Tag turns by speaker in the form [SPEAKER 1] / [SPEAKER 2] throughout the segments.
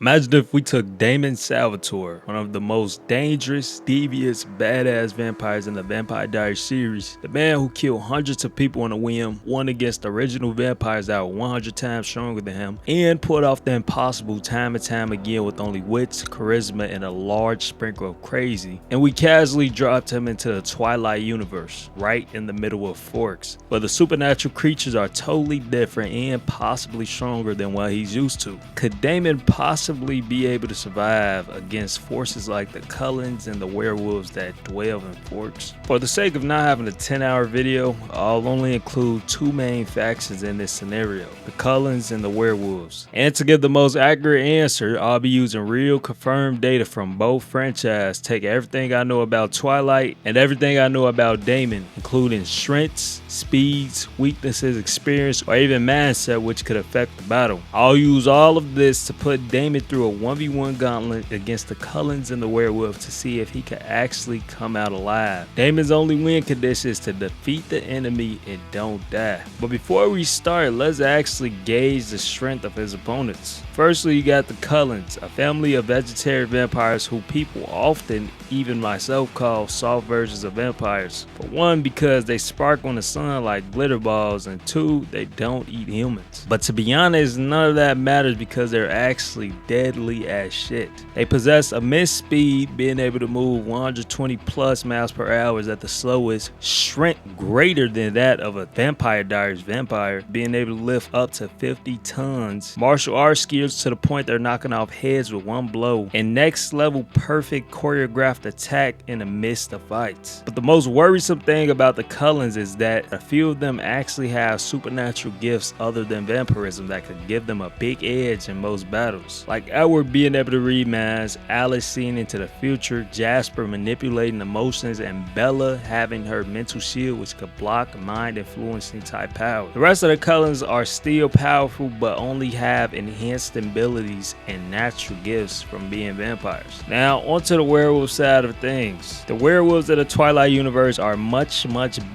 [SPEAKER 1] Imagine if we took Damon Salvatore, one of the most dangerous, devious, badass vampires in the Vampire Diaries series, the man who killed hundreds of people on a whim, won against original vampires that were 100 times stronger than him, and pulled off the impossible time and time again with only wits, charisma, and a large sprinkle of crazy, and we casually dropped him into the Twilight universe, right in the middle of Forks, where the supernatural creatures are totally different and possibly stronger than what he's used to. Could Damon possibly be able to survive against forces like the cullens and the werewolves that dwell in Forks? For the sake of not having a 10-hour video, I'll only include two main factions in this scenario, the cullens and the werewolves. And to give the most accurate answer, I'll be using real confirmed data from both franchises, take everything I know about Twilight and everything I know about Damon, including strengths, speeds, weaknesses, experience, or even mindset which could affect the battle. I'll use all of this to put Damon through a 1v1 gauntlet against the cullens and the werewolf to see if he could actually come out alive. Damon's only win condition is to defeat the enemy and don't die. But before we start, let's actually gauge the strength of his opponents. Firstly, you got the cullens, a family of vegetarian vampires who people often, even myself, call soft versions of vampires. For one, because they sparkle in the sun like glitter balls, and two, they don't eat humans. But to be honest, none of that matters because they're actually deadly as shit. They possess immense speed, being able to move 120 plus miles per hour at the slowest, strength greater than that of a Vampire Diaries vampire, being able to lift up to 50 tons, martial arts skills to the point they're knocking off heads with one blow, and next level perfect choreographed attack in the midst of fights. But the most worrisome thing about the cullens is that a few of them actually have supernatural gifts other than vampirism that could give them a big edge in most battles. Like Edward being able to read minds, Alice seeing into the future, Jasper manipulating emotions, and Bella having her mental shield which could block mind influencing type power. The rest of the cullens are still powerful but only have enhanced abilities and natural gifts from being vampires. Now onto the werewolf side of things. The werewolves of the Twilight universe are much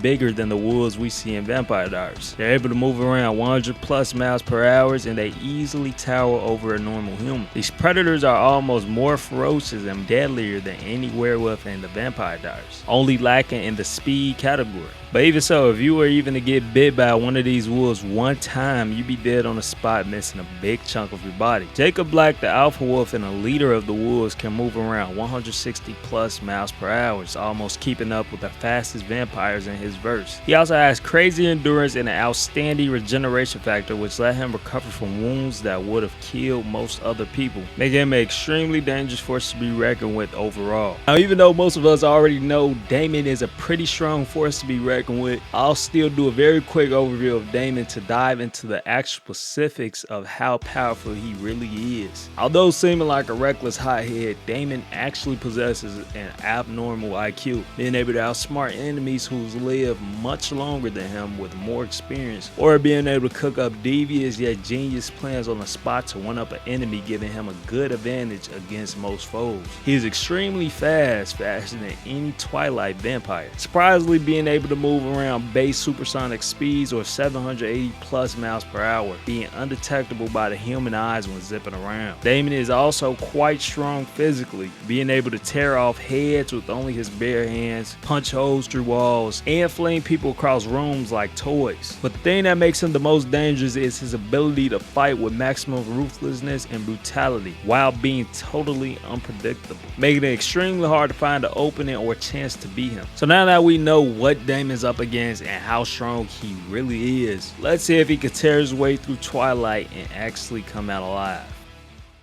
[SPEAKER 1] bigger than the wolves we see in Vampire Diaries. They're able to move around 100 plus miles per hour and they easily tower over a normal human. These predators are almost more ferocious and deadlier than any werewolf in the Vampire Diaries, only lacking in the speed category. But even so, if you were even to get bit by one of these wolves one time, you'd be dead on the spot, missing a big chunk of your body. Jacob Black, the alpha wolf and a leader of the wolves, can move around 160 plus miles per hour, almost keeping up with the fastest vampires in his verse. He also has crazy endurance and an outstanding regeneration factor, which let him recover from wounds that would have killed most other people, making him an extremely dangerous force to be reckoned with overall. Now, even though most of us already know Damon is a pretty strong force to be reckoned with, I'll still do a very quick overview of Damon to dive into the actual specifics of how powerful he really is. Although seeming like a reckless hothead, Damon actually possesses an abnormal IQ, being able to outsmart enemies who live much longer than him with more experience, or being able to cook up devious yet genius plans on the spot to one up an enemy, giving him a good advantage against most foes. He is extremely fast, faster than any Twilight vampire, surprisingly being able to move around base supersonic speeds or 780 plus miles per hour, being undetectable by the human eyes when zipping around. Damon is also quite strong physically, being able to tear off heads with only his bare hands, punch holes through walls, and fling people across rooms like toys. But the thing that makes him the most dangerous is his ability to fight with maximum ruthlessness and brutality while being totally unpredictable, making it extremely hard to find an opening or chance to beat him. So now that we know what Damon's up against and how strong he really is, let's see if he can tear his way through Twilight and actually come out alive.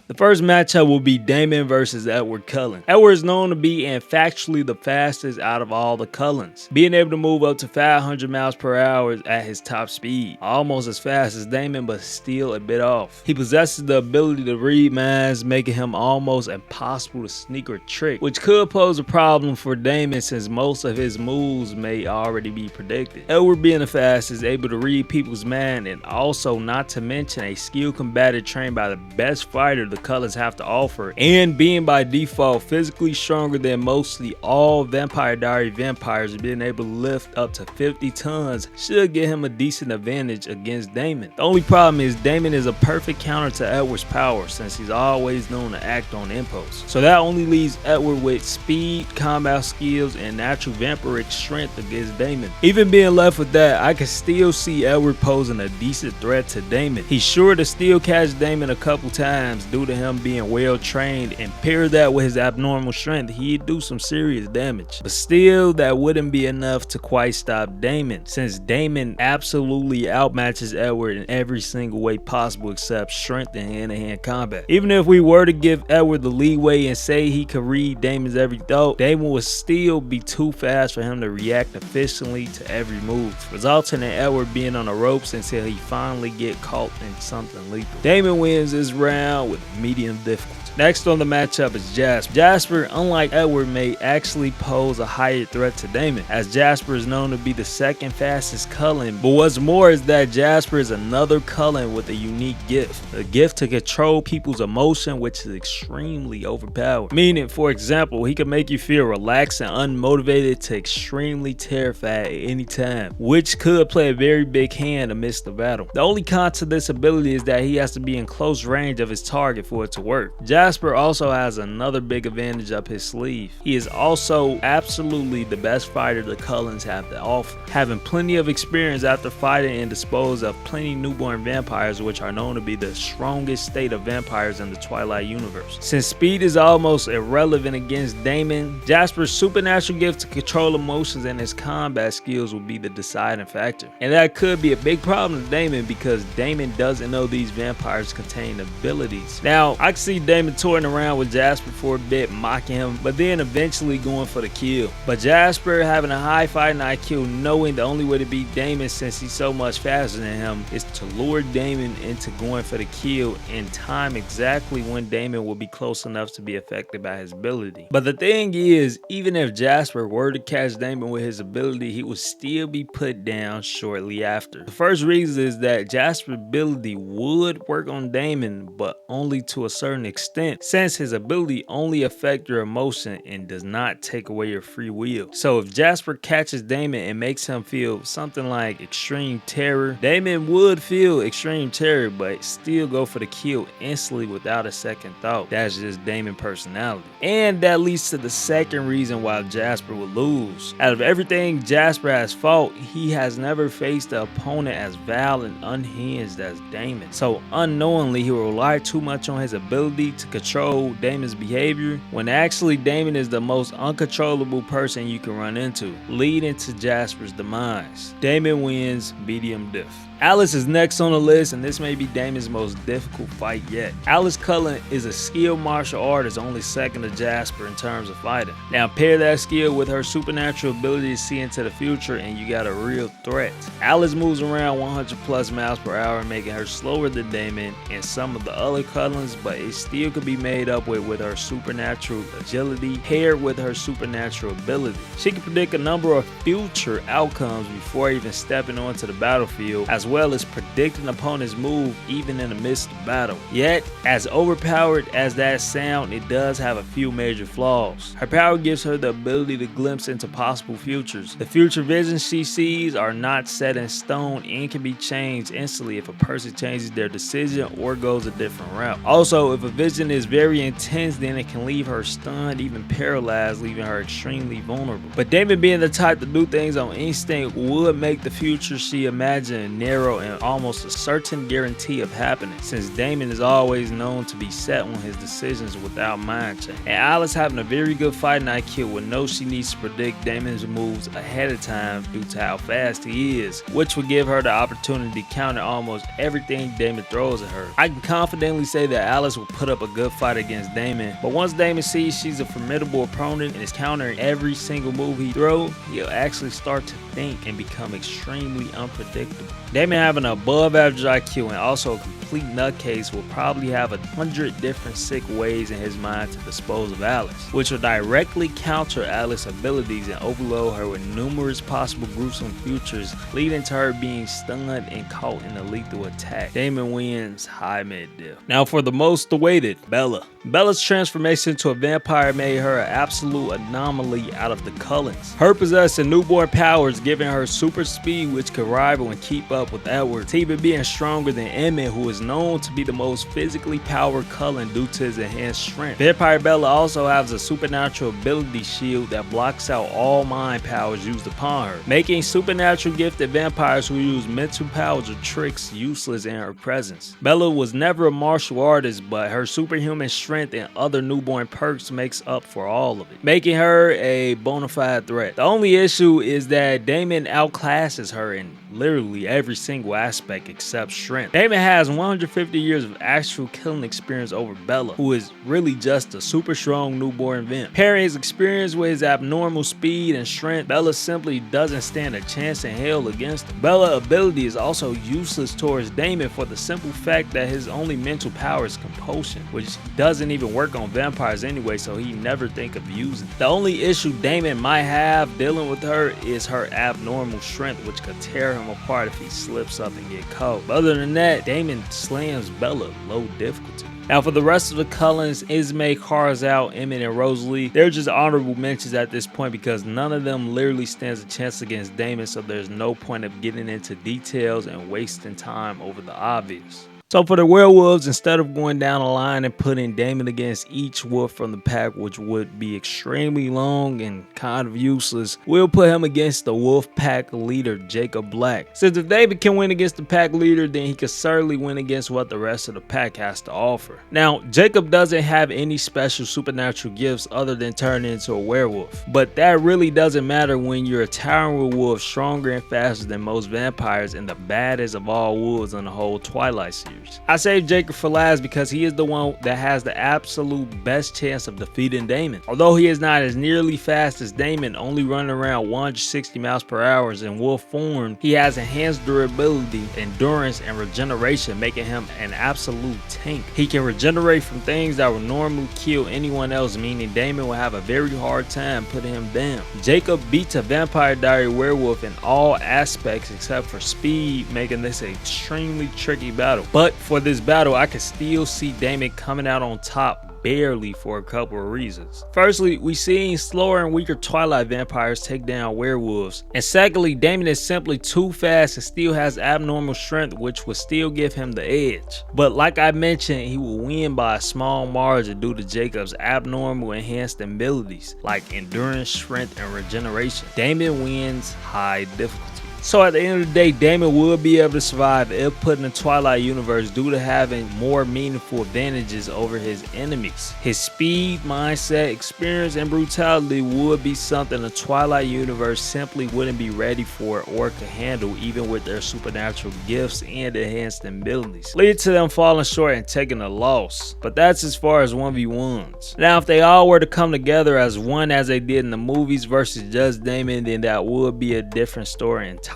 [SPEAKER 1] The first matchup will be Damon versus Edward Cullen. Edward is known to be and factually the fastest out of all the Cullens, being able to move up to 500 miles per hour at his top speed, almost as fast as Damon but still a bit off. He possesses the ability to read minds, making him almost impossible to sneak or trick, which could pose a problem for Damon since most of his moves may already be predicted. Edward, being the fastest, able to read people's mind, and also not to mention a skilled combatant trained by the best fighter the cullens have to offer, and being by default physically stronger than mostly all Vampire Diary vampires, being able to lift up to 50 tons should give him a decent advantage against Damon. The only problem is Damon is a perfect counter to Edward's power, since he's always known to act on impulse. So that only leaves Edward with speed, combat skills, and natural vampiric strength against Damon. Even being left with that, I can still see Edward posing a decent threat to Damon. He's sure to still catch Damon a couple times due to him being well trained, and pair that with his abnormal strength, he'd do some serious damage. But still, that wouldn't be enough to quite stop Damon, since Damon absolutely outmatches Edward in every single way possible except strength and hand-to-hand combat. Even if we were to give Edward the leeway and say he could read Damon's every thought, Damon would still be too fast for him to react efficiently to every move, resulting in Edward being on the ropes until he finally get caught in something lethal. Damon wins this round with medium difficulty. Next on the matchup is Jasper. Jasper, unlike Edward, may actually pose a higher threat to Damon, as Jasper is known to be the second fastest cullen, but what's more is that Jasper is another cullen with a unique gift, a gift to control people's emotion, which is extremely overpowered. Meaning, for example, he can make you feel relaxed and unmotivated to extremely terrified at any time, which could play a very big hand amidst the battle. The only con to this ability is that he has to be in close range of his target for it to work. Jasper also has another big advantage up his sleeve. He is also absolutely the best fighter the cullens have to offer, having plenty of experience after fighting and dispose of plenty newborn vampires, which are known to be the strongest state of vampires in the Twilight universe. Since speed is almost irrelevant against Damon, Jasper's supernatural gift to control emotions and his combat skills will be the deciding factor. And that could be a big problem to Damon, because Damon doesn't know these vampires contain abilities. Now, I can see Damon touring around with Jasper for a bit, mocking him, but then eventually going for the kill. But Jasper, having a high fighting IQ, knowing the only way to beat Damon, since he's so much faster than him, is to lure Damon into going for the kill and time exactly when Damon will be close enough to be affected by his ability. But the thing is, even if Jasper were to catch Damon with his ability, he would still be put down shortly after. The first reason is that Jasper's ability would work on Damon, but only to a certain extent, since his ability only affects your emotion and does not take away your free will. So if Jasper catches Damon and makes him feel something like extreme terror, Damon would feel extreme terror but still go for the kill instantly without a second thought. That's just Damon personality. And that leads to the second reason why Jasper would lose. Out of everything Jasper has fought, he has never faced an opponent as vile and unhinged as Damon. So unknowingly, he will rely too much on his ability to control Damon's behavior, when actually Damon is the most uncontrollable person you can run into, leading to Jasper's demise. Damon wins medium diff. Alice is next on the list, and this may be Damon's most difficult fight yet. Alice Cullen is a skilled martial artist, only second to Jasper in terms of fighting. Now pair that skill with her supernatural ability to see into the future and you got a real threat. Alice moves around 100 plus miles per hour, making her slower than Damon and some of the other Cullens, but it still could be made up with her supernatural agility paired with her supernatural ability. She can predict a number of future outcomes before even stepping onto the battlefield, as well as predicting opponent's move even in the midst of battle. Yet, as overpowered as that sound, it does have a few major flaws. Her power gives her the ability to glimpse into possible futures. The future visions she sees are not set in stone and can be changed instantly if a person changes their decision or goes a different route. Also, if a vision is very intense, then it can leave her stunned, even paralyzed, leaving her extremely vulnerable. But Damon, being the type to do things on instinct, would make the future she imagined narrow and almost a certain guarantee of happening, since Damon is always known to be set on his decisions without mind change. And Alice, having a very good fighting IQ, will know she needs to predict Damon's moves ahead of time due to how fast he is, which would give her the opportunity to counter almost everything Damon throws at her. I can confidently say that Alice will put up a good fight against Damon, but once Damon sees she's a formidable opponent and is countering every single move he throws, he'll actually start to think and become extremely unpredictable. Damon, having an above average IQ and also a complete nutcase, will probably have 100 different sick ways in his mind to dispose of Alice, which will directly counter Alice's abilities and overload her with numerous possible gruesome futures, leading to her being stunned and caught in a lethal attack. Damon wins high mid diff. Now for for the most awaited, Bella. Bella's transformation to a vampire made her an absolute anomaly out of the cullens. Her possessing newborn powers giving her super speed which could rival and keep up with Edward, even being stronger than Emmett, who is known to be the most physically powered cullen due to his enhanced strength. Vampire Bella also has a supernatural ability shield that blocks out all mind powers used upon her, making supernatural gifted vampires who use mental powers or tricks useless in her presence. Bella was never a martial artist, but her superhuman strength and other newborn perks makes up for all of it, making her a bona fide threat. The only issue is that Damon outclasses her in literally every single aspect except strength. Damon has 150 years of actual killing experience over Bella, who is really just a super strong newborn vamp. Pairing his experience with his abnormal speed and strength, Bella simply doesn't stand a chance in hell against him. Bella's ability is also useless towards Damon for the simple fact that his only mental power is compulsion, which doesn't even work on vampires anyway, so he never think of using it. The only issue Damon might have dealing with her is her abnormal strength, which could tear him apart if he slips up and get caught. But other than that, Damon slams Bella low difficulty. Now for the rest of the Cullens, Ismay, Carzal, Emmett, and Rosalie, they're just honorable mentions at this point because none of them literally stands a chance against Damon, so there's no point of getting into details and wasting time over the obvious. So for the werewolves, instead of going down the line and putting Damon against each wolf from the pack, which would be extremely long and kind of useless, we'll put him against the wolf pack leader, Jacob Black. Since if David can win against the pack leader, then he could certainly win against what the rest of the pack has to offer. Now, Jacob doesn't have any special supernatural gifts other than turning into a werewolf, but that really doesn't matter when you're a towering wolf stronger and faster than most vampires and the baddest of all wolves on the whole Twilight series. I saved Jacob for last because he is the one that has the absolute best chance of defeating Damon. Although he is not as nearly fast as Damon, only running around 160 miles per hour in wolf form, he has enhanced durability, endurance, and regeneration, making him an absolute tank. He can regenerate from things that would normally kill anyone else, meaning Damon will have a very hard time putting him down. Jacob beats a Vampire Diary werewolf in all aspects except for speed, making this an extremely tricky battle. But for this battle, I can still see Damon coming out on top barely for a couple of reasons. Firstly, we seen slower and weaker Twilight vampires take down werewolves. And secondly, Damon is simply too fast and still has abnormal strength, which would still give him the edge. But like I mentioned, he will win by a small margin due to Jacob's abnormal enhanced abilities like endurance, strength, and regeneration. Damon wins high difficulty. So at the end of the day, Damon would be able to survive if put in the Twilight universe due to having more meaningful advantages over his enemies. His speed, mindset, experience, and brutality would be something the Twilight universe simply wouldn't be ready for or could handle even with their supernatural gifts and enhanced abilities, leading to them falling short and taking a loss. But that's as far as 1v1s. Now if they all were to come together as one as they did in the movies versus just Damon, then that would be a different story entirely.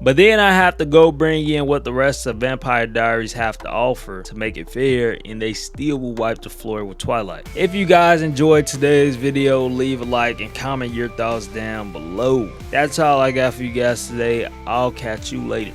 [SPEAKER 1] But then I have to go bring in what the rest of Vampire Diaries have to offer to make it fair, and they still will wipe the floor with Twilight. If you guys enjoyed today's video, leave a like and comment your thoughts down below. That's all I got for you guys today. I'll catch you later.